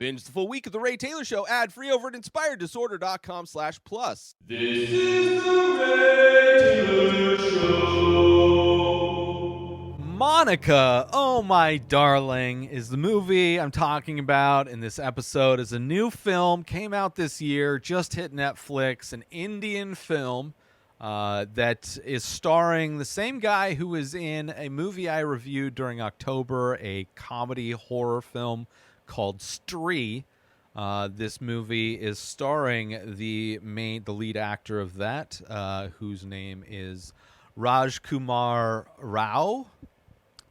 Binge the full week of The Ray Taylor Show ad-free over at inspireddisorder.com/plus. This is The Ray Taylor Show. Monica, Oh My Darling is the movie I'm talking about in this episode. It's a new film, came out this year, just hit Netflix, an Indian film that is starring the same guy who was in a movie I reviewed during October, a comedy horror film called Stree. This movie is starring the lead actor of that, whose name is Rajkummar Rao.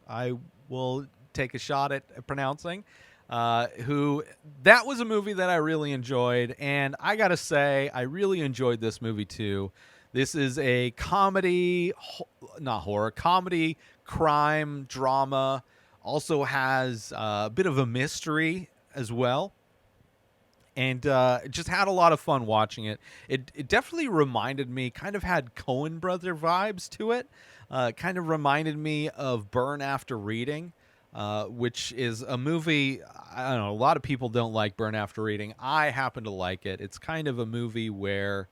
I will take a shot at pronouncing. That was a movie that I really enjoyed, and I gotta say, I really enjoyed this movie too. This is a comedy, not horror, comedy, crime, drama. Also has a bit of a mystery as well. And just had a lot of fun watching it. It definitely reminded me, kind of had Coen brother vibes to it. Kind of reminded me of Burn After Reading, which is a movie, I don't know, a lot of people don't like Burn After Reading. I happen to like it. It's kind of a movie where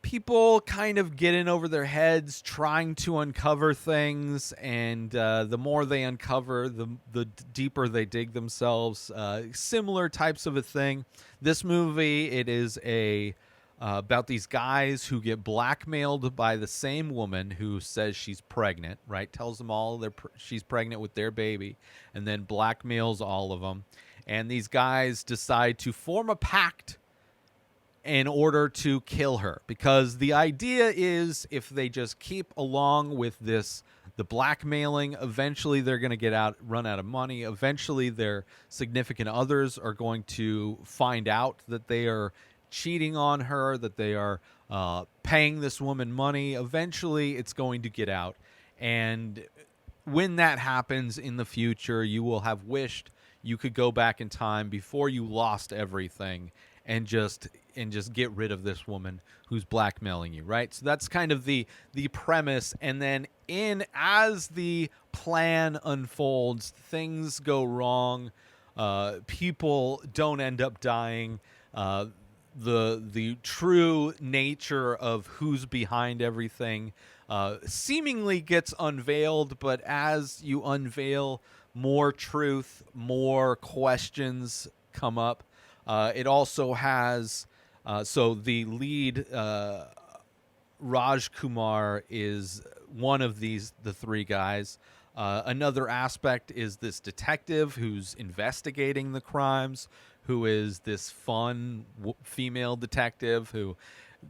people kind of get in over their heads trying to uncover things, and the more they uncover, the deeper they dig themselves. Similar types of a thing. This movie, it is about these guys who get blackmailed by the same woman who says she's pregnant, right? Tells them all she's pregnant with their baby, and then blackmails all of them. And these guys decide to form a pact in order to kill her, because the idea is if they just keep along with the blackmailing, eventually they're going to run out of money. Eventually their significant others are going to find out that they are cheating on her, that they are paying this woman money. Eventually it's going to get out, and when that happens in the future, you will have wished you could go back in time before you lost everything and just get rid of this woman who's blackmailing you, right? So that's kind of the premise. And then as the plan unfolds, things go wrong. People don't end up dying. The true nature of who's behind everything seemingly gets unveiled, but as you unveil more truth, more questions come up. It also has, so the lead, Raj Kumar, is one of the three guys. Another aspect is this detective who's investigating the crimes, who is this fun female detective who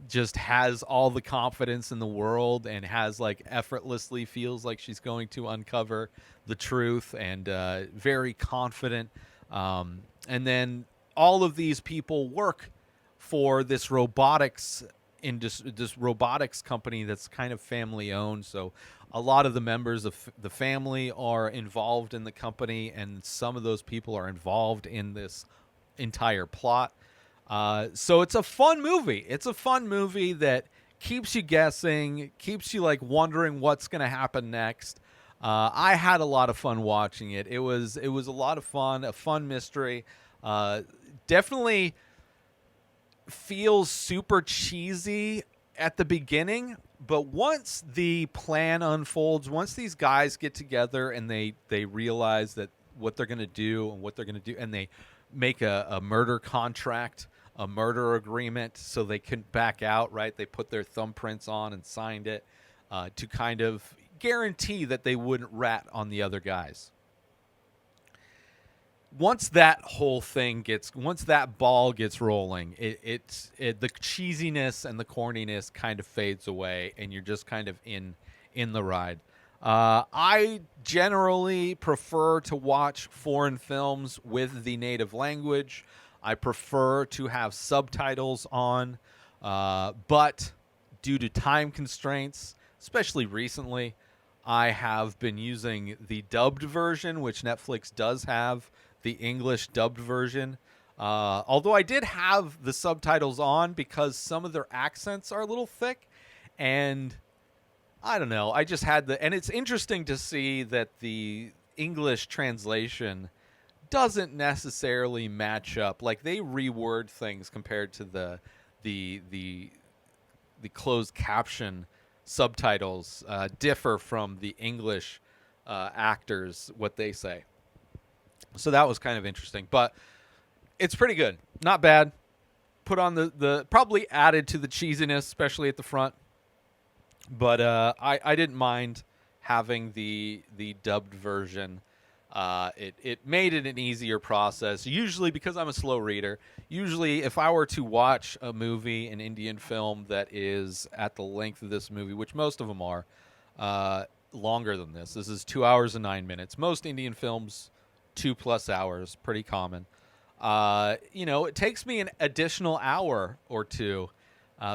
just has all the confidence in the world and has effortlessly feels like she's going to uncover the truth, and very confident. And then all of these people work for this robotics company that's kind of family owned. So a lot of the members of the family are involved in the company, and some of those people are involved in this entire plot. So it's a fun movie. It's a fun movie that keeps you guessing, keeps you wondering what's going to happen next. I had a lot of fun watching it. It was a lot of fun, a fun mystery. Definitely feels super cheesy at the beginning, but once the plan unfolds, once these guys get together and they realize that what they're going to do, and they make a murder contract, a murder agreement, so they can back out, right? They put their thumbprints on and signed it to kind of guarantee that they wouldn't rat on the other guys. Once that ball gets rolling, the cheesiness and the corniness kind of fades away, and you're just kind of in the ride. I generally prefer to watch foreign films with the native language. I prefer to have subtitles on, but due to time constraints, especially recently, I have been using the dubbed version, which Netflix does have, the English dubbed version. Although I did have the subtitles on because some of their accents are a little thick, and I don't know. I just had and it's interesting to see that the English translation doesn't necessarily match up. Like, they reword things compared to the closed caption subtitles differ from the English actors, what they say. So that was kind of interesting, but it's pretty good. Not bad. Put on the probably added to the cheesiness, especially at the front. But I didn't mind having the dubbed version. It made it an easier process. Usually, because I'm a slow reader, usually if I were to watch a movie, an Indian film that is at the length of this movie, which most of them are, longer than this. This is 2 hours and 9 minutes. Most Indian films, 2+ hours, pretty common. It takes me an additional hour or two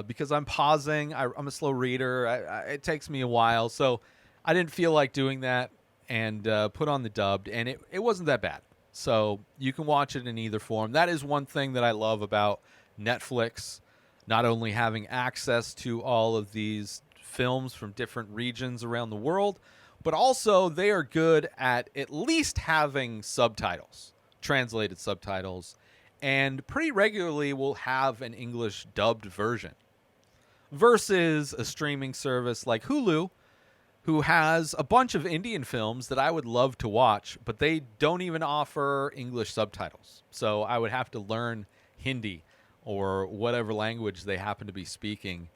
because I'm pausing. I'm a slow reader. It takes me a while, so I didn't feel like doing that and put on the dubbed, and it wasn't that bad. So you can watch it in either form. That is one thing that I love about Netflix, not only having access to all of these films from different regions around the world, but also they are good at least having subtitles, translated subtitles, and pretty regularly will have an English dubbed version versus a streaming service like Hulu, who has a bunch of Indian films that I would love to watch, but they don't even offer English subtitles. So I would have to learn Hindi or whatever language they happen to be speaking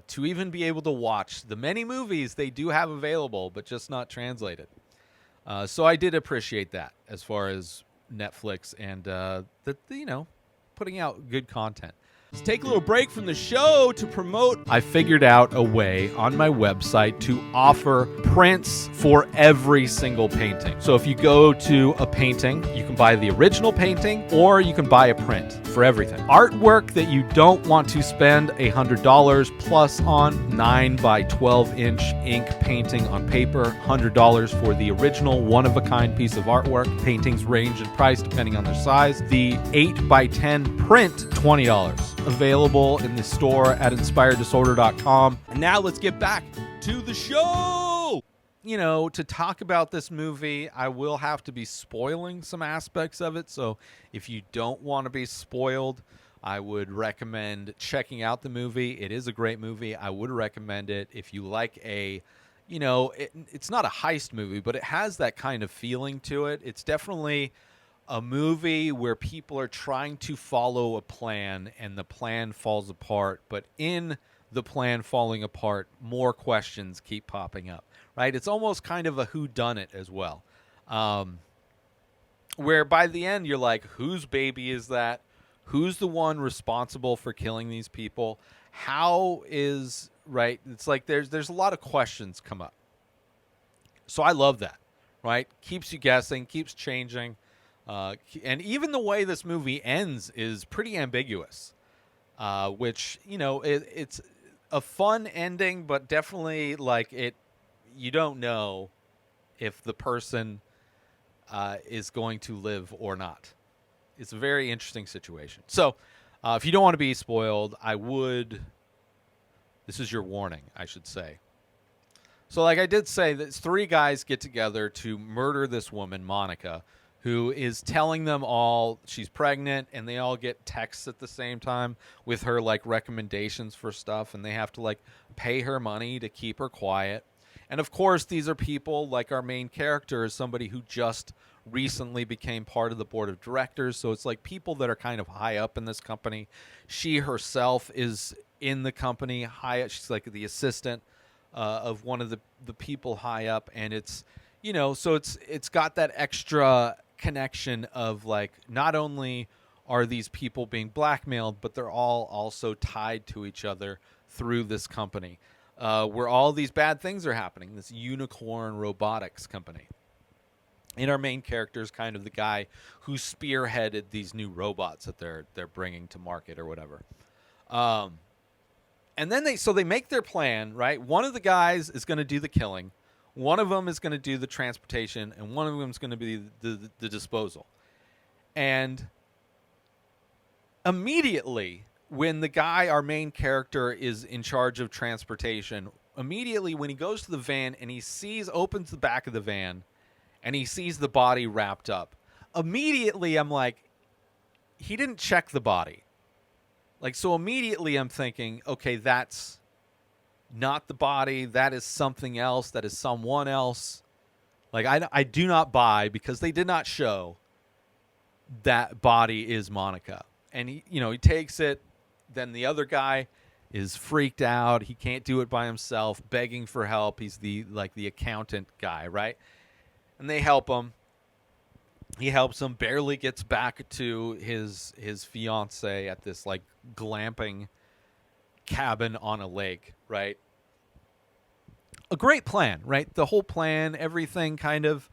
to even be able to watch the many movies they do have available, but just not translated. So I did appreciate that as far as Netflix and putting out good content. Let's take a little break from the show to promote. I figured out a way on my website to offer prints for every single painting. So if you go to a painting, you can buy the original painting or you can buy a print for everything. Artwork that you don't want to spend $100 plus on, 9x12-inch ink painting on paper, $100 for the original one-of-a-kind piece of artwork. Paintings range in price depending on their size. The 8x10 print, $20. Available in the store at inspireddisorder.com. And now let's get back to the show. To talk about this movie, I will have to be spoiling some aspects of it. So if you don't want to be spoiled, I would recommend checking out the movie. It is a great movie. I would recommend it if you like it's not a heist movie, but it has that kind of feeling to it. It's definitely a movie where people are trying to follow a plan and the plan falls apart, but in the plan falling apart, more questions keep popping up, right? It's almost kind of a whodunit as well, where by the end you're like, whose baby is that? Who's the one responsible for killing these people? How is, right? It's like there's a lot of questions come up. So I love that, right? Keeps you guessing, keeps changing. And even the way this movie ends is pretty ambiguous, which, it's a fun ending, but definitely you don't know if the person is going to live or not. It's a very interesting situation. So if you don't want to be spoiled, this is your warning, I should say. So like I did say, that 3 guys get together to murder this woman, Monica, who is telling them all she's pregnant, and they all get texts at the same time with her recommendations for stuff, and they have to pay her money to keep her quiet. And of course, these are people like our main character is somebody who just recently became part of the board of directors. So it's people that are kind of high up in this company. She herself is in the company high up. She's the assistant of one of the people high up, and it's so it's got that extra connection of not only are these people being blackmailed, but they're all also tied to each other through this company where all these bad things are happening, this unicorn robotics company. And our main character is kind of the guy who spearheaded these new robots that they're bringing to market or whatever. And then they make their plan, right? One of the guys is going to do the killing. One of them is going to do the transportation, and one of them is going to be the disposal. And immediately, when the guy, our main character, is in charge of transportation, immediately when he goes to the van and he opens the back of the van, and he sees the body wrapped up, immediately I'm like, he didn't check the body. Like, so immediately I'm thinking, okay, that's not the body. That is something else. That is someone else. Like, I do not buy, because they did not show that body is Monica. And he takes it. Then the other guy is freaked out. He can't do it by himself, begging for help. He's the accountant guy, right? And they help him. He helps him, barely gets back to his fiance at this like glamping cabin on a lake, right? A great plan, right? The whole plan, everything kind of,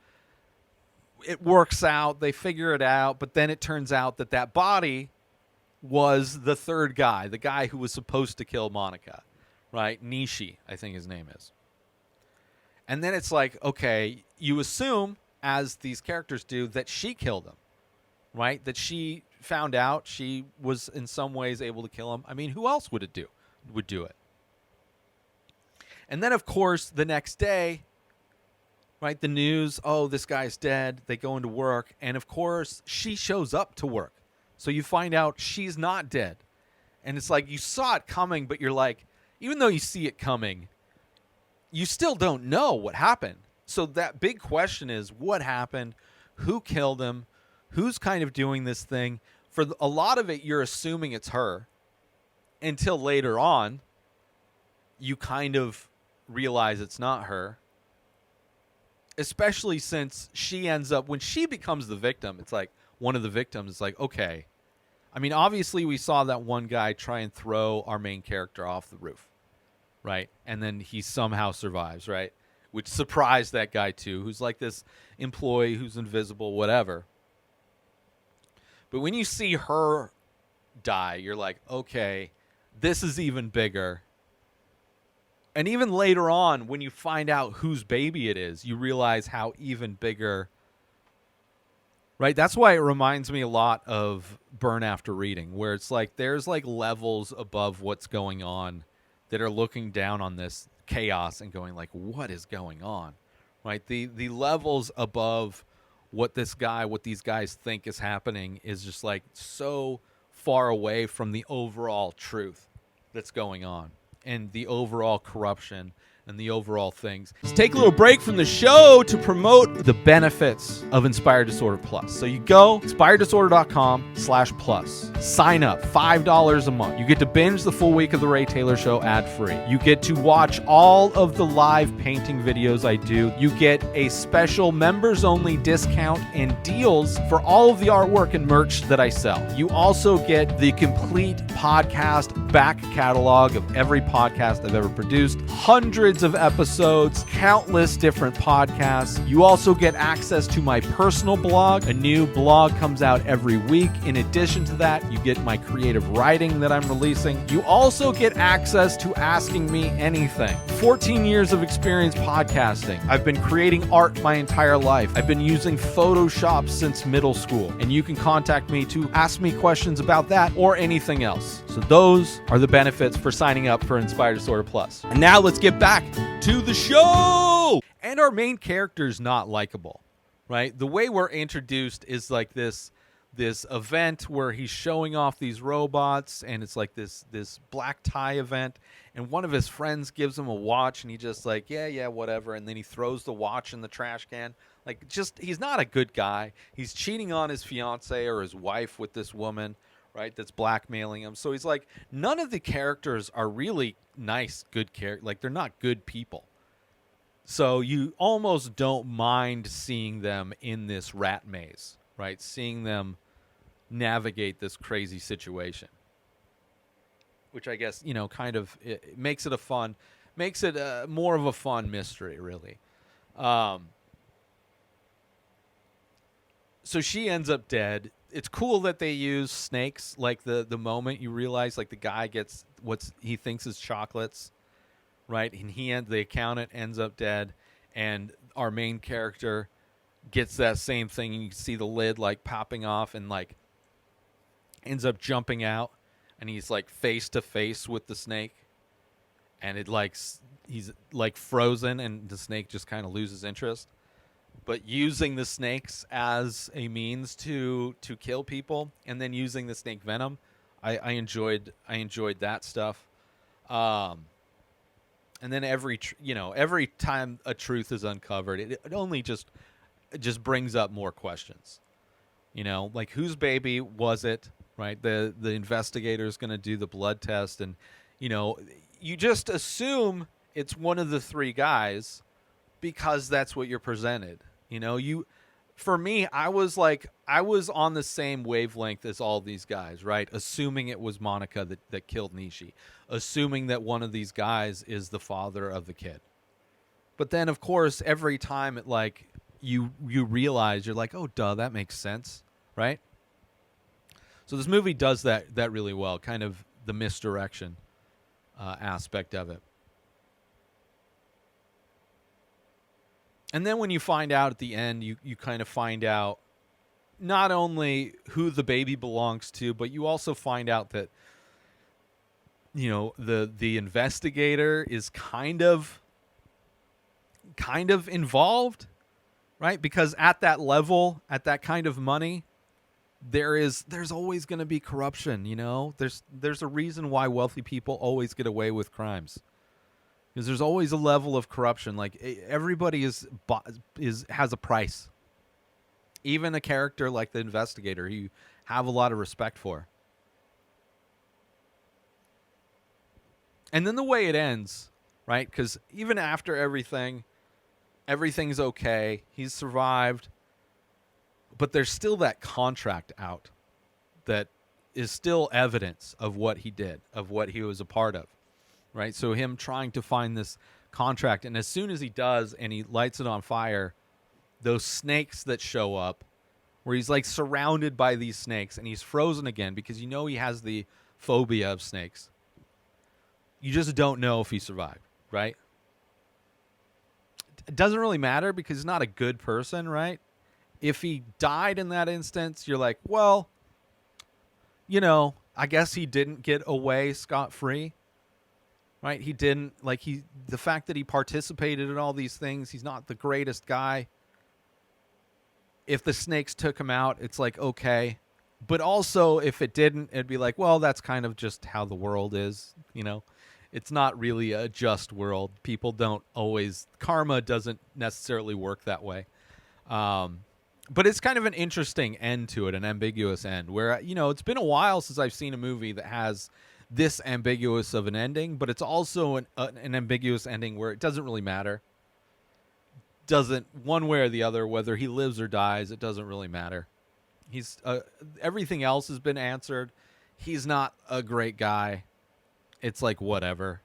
it works out. They figure it out, but then it turns out that body was the third guy, the guy who was supposed to kill Monica, right? Nishi, I think his name is. And then it's like, okay, you assume, as these characters do, that she killed him, right? That she found out, she was in some ways able to kill him. I mean, who else would do it? And then, of course, the next day, right, the news, oh, this guy's dead. They go into work, and of course, she shows up to work. So you find out she's not dead. And it's like, you saw it coming, but you're like, even though you see it coming, you still don't know what happened. So that big question is, what happened? Who killed him? Who's kind of doing this thing? For a lot of it, you're assuming it's her. Until later on, you kind of realize it's not her. Especially since she ends up, when she becomes the victim, it's like, one of the victims is like, okay. I mean, obviously we saw that one guy try and throw our main character off the roof, right? And then he somehow survives, right? Which surprised that guy too, who's like this employee who's invisible, whatever. But when you see her die, you're like, okay, this is even bigger. And even later on, when you find out whose baby it is, you realize how even bigger. Right? That's why it reminds me a lot of Burn After Reading, where it's like there's like levels above what's going on that are looking down on this chaos and going like, what is going on? Right? The levels above what these guys think is happening is just like so far away from the overall truth that's going on and the overall corruption and the overall things. Let's take a little break from the show to promote The benefits of Inspired Disorder Plus. So you go inspireddisorder.com/plus. Sign up, $5 a month. You get to binge the full week of The Ray Taylor Show ad-free. You get to watch all of the live painting videos I do. You get a special members-only discount and deals for all of the artwork and merch that I sell. You also get the complete podcast back catalog of every podcast I've ever produced. Hundreds of episodes, countless different podcasts. You also get access to my personal blog. A new blog comes out every week. In addition to that, you get my creative writing that I'm releasing. You also get access to Asking Me Anything. 14 years of experience podcasting. I've been creating art my entire life. I've been using Photoshop since middle school. And you can contact me to ask me questions about that or anything else. So those are the benefits for signing up for Inspired Disorder Plus. And now let's get back to the show. And our main character's not likable, right? The way we're introduced is like this event where he's showing off these robots, and it's like this black tie event, and one of his friends gives him a watch, and he just like, yeah, whatever, and then he throws the watch in the trash can. Like, just, he's not a good guy. He's cheating on his fiance or his wife with this woman, right, that's blackmailing him. So he's like, none of the characters are really nice, good characters. Like, they're not good people. So you almost don't mind seeing them in this rat maze, right? Seeing them navigate this crazy situation. Which I guess, kind of it makes it more of a fun mystery, really. So she ends up dead. It's cool that they use snakes. Like the moment you realize, like, the guy gets what he thinks is chocolates, right? And the accountant ends up dead, and our main character gets that same thing. You can see the lid like popping off, and like ends up jumping out, and he's like face to face with the snake, and he's like frozen, and the snake just kind of loses interest. but using the snakes as a means to kill people, and then using the snake venom. I enjoyed that stuff. And then every time a truth is uncovered, it only just brings up more questions. Like, whose baby was it? Right? The investigator is going to do the blood test, and you just assume it's one of the three guys because that's what you're presented. For me, I was on the same wavelength as all these guys, right? Assuming it was Monica that killed Nishi, assuming that one of these guys is the father of the kid. But then, of course, every time you realize, you're like, oh, duh, that makes sense, right? So this movie does that really well, kind of the misdirection aspect of it. And then when you find out at the end, you kind of find out not only who the baby belongs to, but you also find out that, the investigator is kind of involved, right? Because at that level, at that kind of money, there's always going to be corruption. There's a reason why wealthy people always get away with crimes. Because there's always a level of corruption. Like, everybody has a price. Even a character like the investigator, who you have a lot of respect for. And then the way it ends, right? Because even after everything's okay. He's survived. But there's still that contract out that is still evidence of what he did, of what he was a part of. Right, so him trying to find this contract, and as soon as he does, and he lights it on fire, those snakes that show up, where he's like surrounded by these snakes, and he's frozen again because he has the phobia of snakes. You just don't know if he survived, right? It doesn't really matter because he's not a good person, right? If he died in that instance, you're like, well, I guess he didn't get away scot-free. Right? He didn't, the fact that he participated in all these things, he's not the greatest guy. If the snakes took him out, it's like, okay. But also, if it didn't, it'd be like, well, that's kind of just how the world is, It's not really a just world. People don't always, karma doesn't necessarily work that way. But it's kind of an interesting end to it, an ambiguous end, where, it's been a while since I've seen a movie that has this ambiguous of an ending, but it's also an ambiguous ending where it doesn't really matter. Doesn't, one way or the other, whether he lives or dies, it doesn't really matter. He's everything else has been answered. He's not a great guy. It's like, whatever,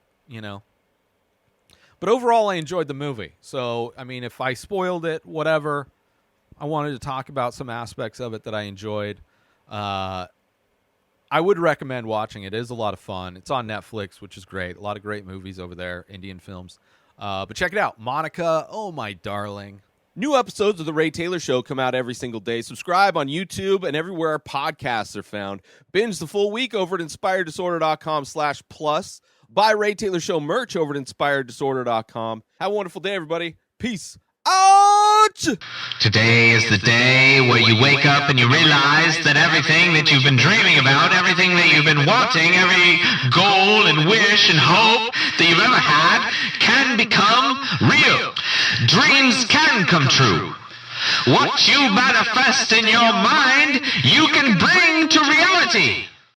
But overall, I enjoyed the movie. So, I mean, if I spoiled it, whatever. I wanted to talk about some aspects of it that I enjoyed. I would recommend watching it. It is a lot of fun. It's on Netflix, which is great. A lot of great movies over there, Indian films. But check it out. Monica, oh my darling. New episodes of The Ray Taylor Show come out every single day. Subscribe on YouTube and everywhere our podcasts are found. Binge the full week over at inspireddisorder.com/plus. Buy Ray Taylor Show merch over at inspireddisorder.com. Have a wonderful day, everybody. Peace out! Today is the day where you wake up and you realize that everything that you've been dreaming about, everything that you've been wanting, every goal and wish and hope that you've ever had can become real. Dreams can come true. What you manifest in your mind, you can bring to reality.